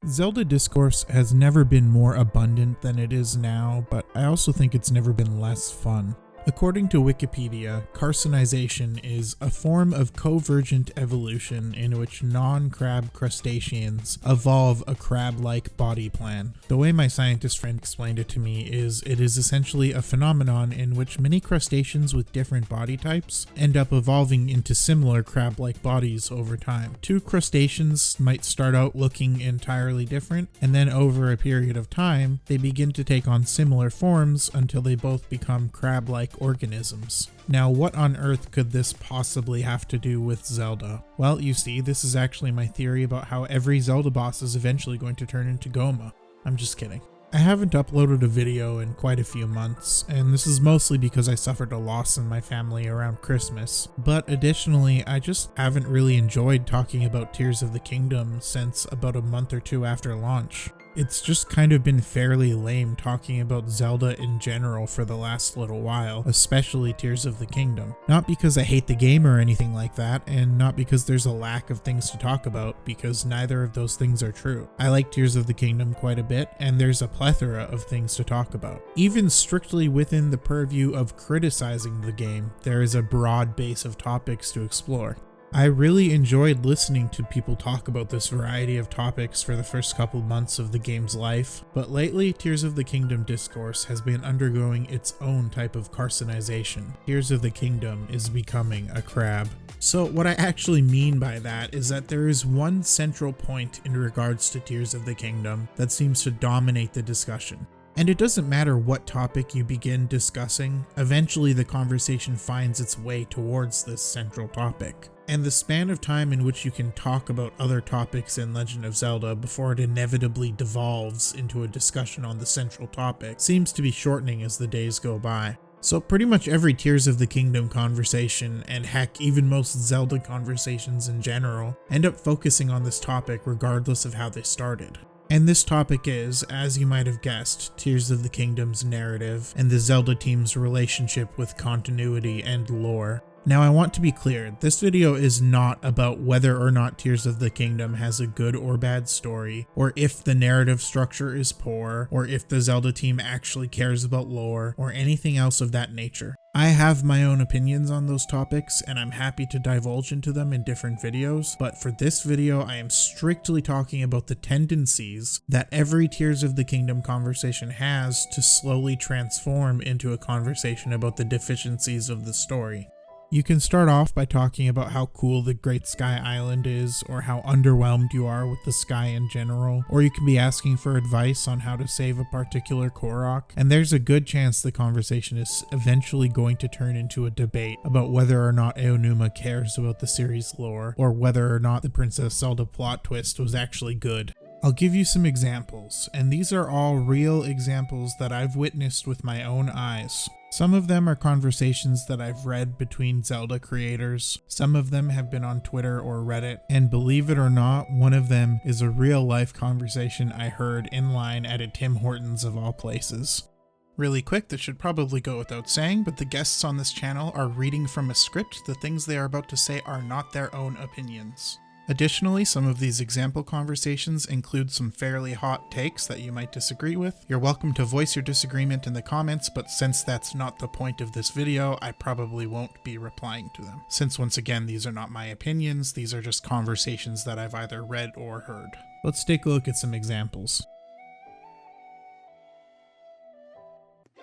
Zelda Discourse has never been more abundant than it is now, but I also think it's never been less fun. According to Wikipedia, carcinization is a form of convergent evolution in which non-crab crustaceans evolve a crab-like body plan. The way my scientist friend explained it to me is it is essentially a phenomenon in which many crustaceans with different body types end up evolving into similar crab-like bodies over time. Two crustaceans might start out looking entirely different, and then over a period of time, they begin to take on similar forms until they both become crab-like organisms. Now, what on earth could this possibly have to do with Zelda? Well, you see, this is actually my theory about how every Zelda boss is eventually going to turn into Goma. I'm just kidding. I haven't uploaded a video in quite a few months, and this is mostly because I suffered a loss in my family around Christmas. But additionally, I just haven't really enjoyed talking about Tears of the Kingdom since about a month or two after launch. It's just kind of been fairly lame talking about Zelda in general for the last little while, especially Tears of the Kingdom. Not because I hate the game or anything like that, and not because there's a lack of things to talk about, because neither of those things are true. I like Tears of the Kingdom quite a bit, and there's a plethora of things to talk about. Even strictly within the purview of criticizing the game, there is a broad base of topics to explore. I really enjoyed listening to people talk about this variety of topics for the first couple months of the game's life, but lately Tears of the Kingdom discourse has been undergoing its own type of carcinization. Tears of the Kingdom is becoming a crab. So what I actually mean by that is that there is one central point in regards to Tears of the Kingdom that seems to dominate the discussion. And it doesn't matter what topic you begin discussing, eventually the conversation finds its way towards this central topic. And the span of time in which you can talk about other topics in Legend of Zelda before it inevitably devolves into a discussion on the central topic seems to be shortening as the days go by. So pretty much every Tears of the Kingdom conversation, and heck, even most Zelda conversations in general, end up focusing on this topic regardless of how they started. And this topic is, as you might have guessed, Tears of the Kingdom's narrative and the Zelda team's relationship with continuity and lore. Now I want to be clear, this video is not about whether or not Tears of the Kingdom has a good or bad story, or if the narrative structure is poor, or if the Zelda team actually cares about lore, or anything else of that nature. I have my own opinions on those topics, and I'm happy to divulge into them in different videos, but for this video I am strictly talking about the tendencies that every Tears of the Kingdom conversation has to slowly transform into a conversation about the deficiencies of the story. You can start off by talking about how cool the Great Sky Island is, or how underwhelmed you are with the sky in general, or you can be asking for advice on how to save a particular Korok, and there's a good chance the conversation is eventually going to turn into a debate about whether or not Aonuma cares about the series lore, or whether or not the Princess Zelda plot twist was actually good. I'll give you some examples, and these are all real examples that I've witnessed with my own eyes. Some of them are conversations that I've read between Zelda creators, some of them have been on Twitter or Reddit, and believe it or not, one of them is a real-life conversation I heard in line at a Tim Hortons of all places. Really quick, this should probably go without saying, but the guests on this channel are reading from a script. The things they are about to say are not their own opinions. Additionally, some of these example conversations include some fairly hot takes that you might disagree with. You're welcome to voice your disagreement in the comments, but since that's not the point of this video, I probably won't be replying to them. Since once again, these are not my opinions, these are just conversations that I've either read or heard. Let's take a look at some examples.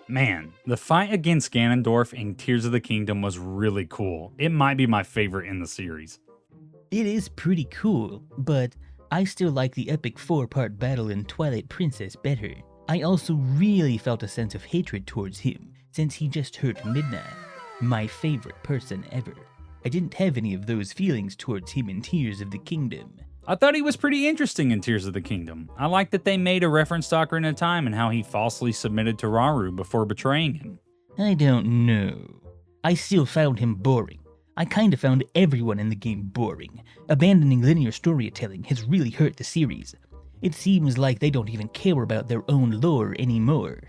Man, the fight against Ganondorf in Tears of the Kingdom was really cool. It might be my favorite in the series. It is pretty cool, but I still like the epic 4-part battle in Twilight Princess better. I also really felt a sense of hatred towards him, since he just hurt Midna, my favorite person ever. I didn't have any of those feelings towards him in Tears of the Kingdom. I thought he was pretty interesting in Tears of the Kingdom. I like that they made a reference to Ocarina of Time and how he falsely submitted to Rauru before betraying him. I don't know. I still found him boring. I kinda found everyone in the game boring. Abandoning linear storytelling has really hurt the series. It seems like they don't even care about their own lore anymore.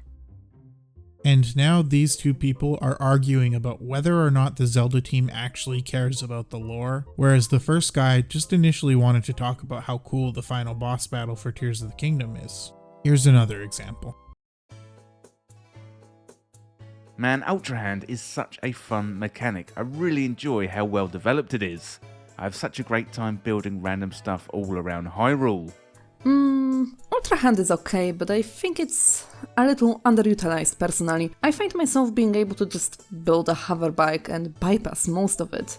And now these two people are arguing about whether or not the Zelda team actually cares about the lore, whereas the first guy just initially wanted to talk about how cool the final boss battle for Tears of the Kingdom is. Here's another example. Man, Ultra Hand is such a fun mechanic. I really enjoy how well developed it is. I have such a great time building random stuff all around Hyrule. Ultra Hand is okay, but I think it's a little underutilized personally. I find myself being able to just build a hover bike and bypass most of it.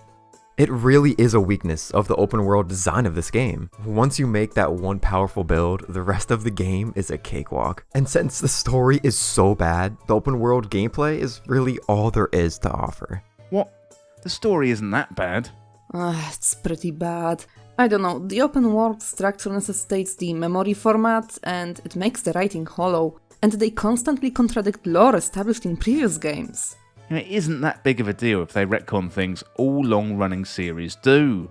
It really is a weakness of the open world design of this game. Once you make that one powerful build, the rest of the game is a cakewalk. And since the story is so bad, the open world gameplay is really all there is to offer. What? The story isn't that bad. It's pretty bad. I don't know, the open world structure necessitates the memory format, and it makes the writing hollow, and they constantly contradict lore established in previous games. It isn't that big of a deal if they retcon things all long-running series do.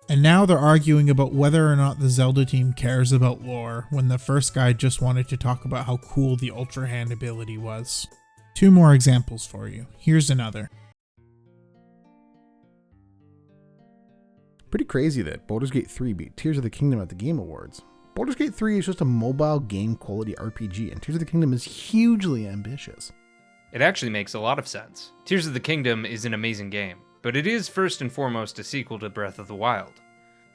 And now they're arguing about whether or not the Zelda team cares about lore, when the first guy just wanted to talk about how cool the Ultra Hand ability was. 2 more examples for you. Here's another. Pretty crazy that Baldur's Gate 3 beat Tears of the Kingdom at the Game Awards. Baldur's Gate 3 is just a mobile game quality RPG, and Tears of the Kingdom is hugely ambitious. It actually makes a lot of sense. Tears of the Kingdom is an amazing game, but it is first and foremost a sequel to Breath of the Wild.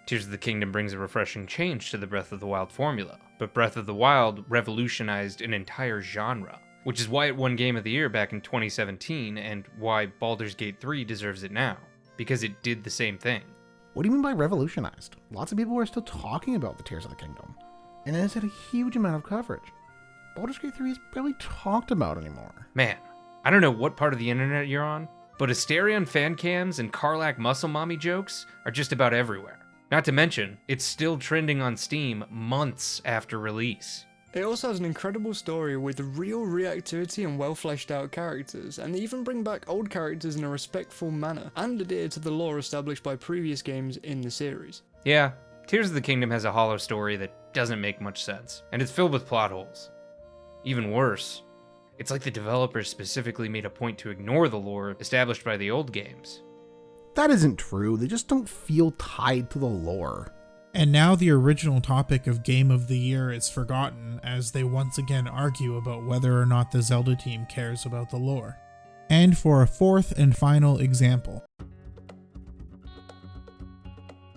Tears of the Kingdom brings a refreshing change to the Breath of the Wild formula, but Breath of the Wild revolutionized an entire genre, which is why it won Game of the Year back in 2017 and why Baldur's Gate 3 deserves it now, because it did the same thing. What do you mean by revolutionized? Lots of people are still talking about the Tears of the Kingdom, and it has had a huge amount of coverage. Baldur's Gate 3 is barely talked about anymore. Man, I don't know what part of the internet you're on, but Asterion fan cams and Karlach muscle mommy jokes are just about everywhere. Not to mention, it's still trending on Steam months after release. It also has an incredible story with real reactivity and well fleshed out characters, and they even bring back old characters in a respectful manner, and adhere to the lore established by previous games in the series. Yeah, Tears of the Kingdom has a hollow story that doesn't make much sense, and it's filled with plot holes. Even worse, it's like the developers specifically made a point to ignore the lore established by the old games. That isn't true, they just don't feel tied to the lore. And now the original topic of Game of the Year is forgotten as they once again argue about whether or not the Zelda team cares about the lore. And for a 4th and final example.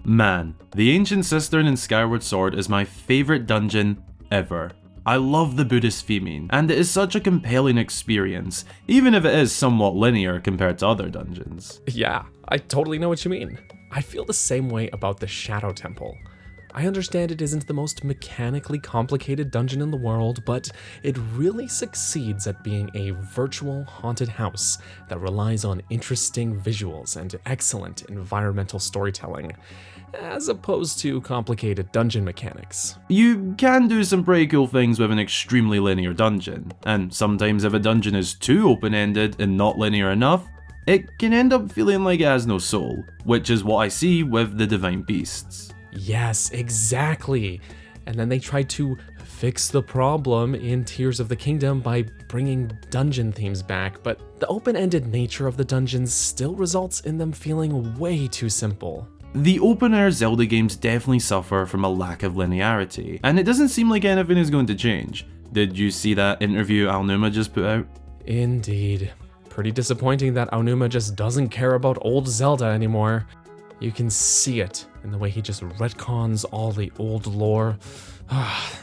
Man, the Ancient Cistern in Skyward Sword is my favourite dungeon ever. I love the Buddhist theming, and it is such a compelling experience, even if it is somewhat linear compared to other dungeons. Yeah, I totally know what you mean. I feel the same way about the Shadow Temple. I understand it isn't the most mechanically complicated dungeon in the world, but it really succeeds at being a virtual haunted house that relies on interesting visuals and excellent environmental storytelling, as opposed to complicated dungeon mechanics. You can do some pretty cool things with an extremely linear dungeon, and sometimes if a dungeon is too open-ended and not linear enough, it can end up feeling like it has no soul, which is what I see with the Divine Beasts. Yes, exactly. And then they tried to fix the problem in Tears of the Kingdom by bringing dungeon themes back, but the open-ended nature of the dungeons still results in them feeling way too simple. The open-air Zelda games definitely suffer from a lack of linearity, and it doesn't seem like anything is going to change. Did you see that interview Aonuma just put out? Indeed. Pretty disappointing that Aonuma just doesn't care about old Zelda anymore. You can see it in the way he just retcons all the old lore.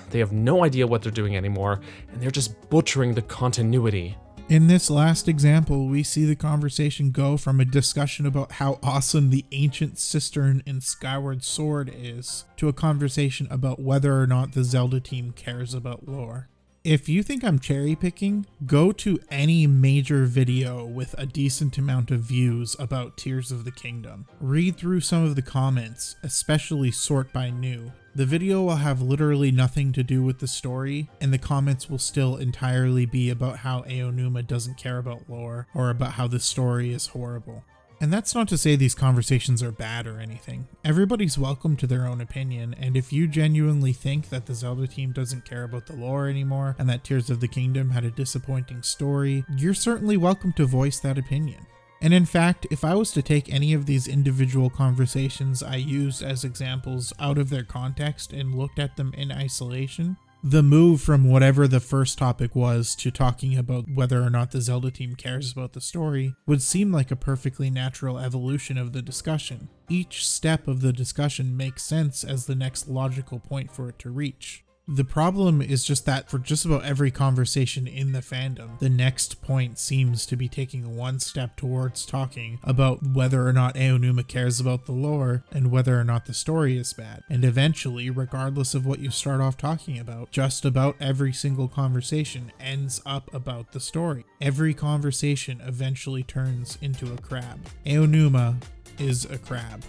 They have no idea what they're doing anymore, and they're just butchering the continuity. In this last example, we see the conversation go from a discussion about how awesome the Ancient Cistern in Skyward Sword is, to a conversation about whether or not the Zelda team cares about lore. If you think I'm cherry picking, go to any major video with a decent amount of views about Tears of the Kingdom. Read through some of the comments, especially sort by new. The video will have literally nothing to do with the story, and the comments will still entirely be about how Aonuma doesn't care about lore, or about how the story is horrible. And that's not to say these conversations are bad or anything. Everybody's welcome to their own opinion, and if you genuinely think that the Zelda team doesn't care about the lore anymore and that Tears of the Kingdom had a disappointing story, you're certainly welcome to voice that opinion. And in fact, if I was to take any of these individual conversations I used as examples out of their context and looked at them in isolation, the move from whatever the first topic was to talking about whether or not the Zelda team cares about the story would seem like a perfectly natural evolution of the discussion. Each step of the discussion makes sense as the next logical point for it to reach. The problem is just that for just about every conversation in the fandom, the next point seems to be taking one step towards talking about whether or not Aonuma cares about the lore and whether or not the story is bad. And eventually, regardless of what you start off talking about, just about every single conversation ends up about the story. Every conversation eventually turns into a crab. Aonuma is a crab.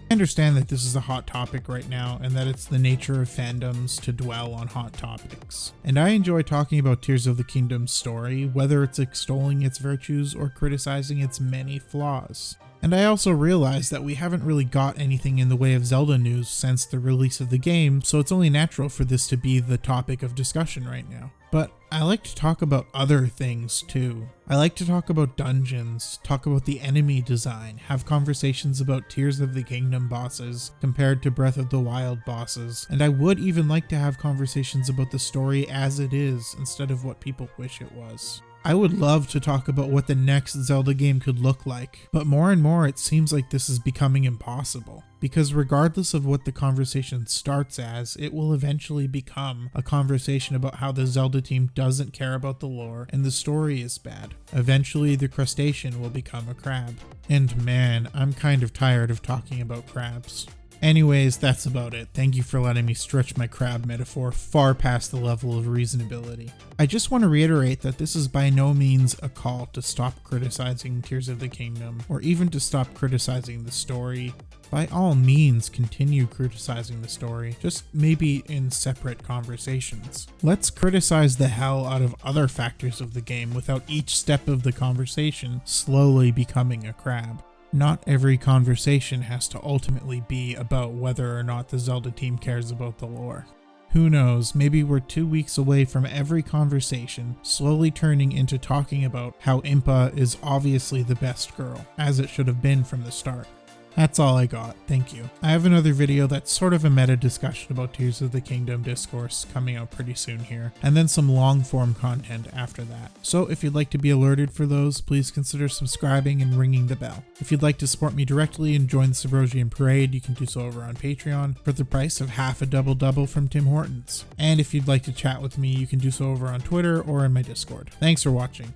I understand that this is a hot topic right now and that it's the nature of fandoms to dwell on hot topics. And I enjoy talking about Tears of the Kingdom's story, whether it's extolling its virtues or criticizing its many flaws. And I also realize that we haven't really got anything in the way of Zelda news since the release of the game, so it's only natural for this to be the topic of discussion right now. But I like to talk about other things too. I like to talk about dungeons, talk about the enemy design, have conversations about Tears of the Kingdom bosses compared to Breath of the Wild bosses, and I would even like to have conversations about the story as it is instead of what people wish it was. I would love to talk about what the next Zelda game could look like, but more and more it seems like this is becoming impossible. Because regardless of what the conversation starts as, it will eventually become a conversation about how the Zelda team doesn't care about the lore and the story is bad. Eventually the crustacean will become a crab. And man, I'm kind of tired of talking about crabs. Anyways, that's about it. Thank you for letting me stretch my crab metaphor far past the level of reasonability. I just want to reiterate that this is by no means a call to stop criticizing Tears of the Kingdom, or even to stop criticizing the story. By all means, continue criticizing the story, just maybe in separate conversations. Let's criticize the hell out of other factors of the game without each step of the conversation slowly becoming a crab. Not every conversation has to ultimately be about whether or not the Zelda team cares about the lore. Who knows, maybe we're 2 weeks away from every conversation slowly turning into talking about how Impa is obviously the best girl, as it should have been from the start. That's all I got, thank you. I have another video that's sort of a meta discussion about Tears of the Kingdom Discourse coming out pretty soon here, and then some long form content after that. So if you'd like to be alerted for those, please consider subscribing and ringing the bell. If you'd like to support me directly and join the Subrosian Parade, you can do so over on Patreon for the price of half a double-double from Tim Hortons. And if you'd like to chat with me, you can do so over on Twitter or in my Discord. Thanks for watching.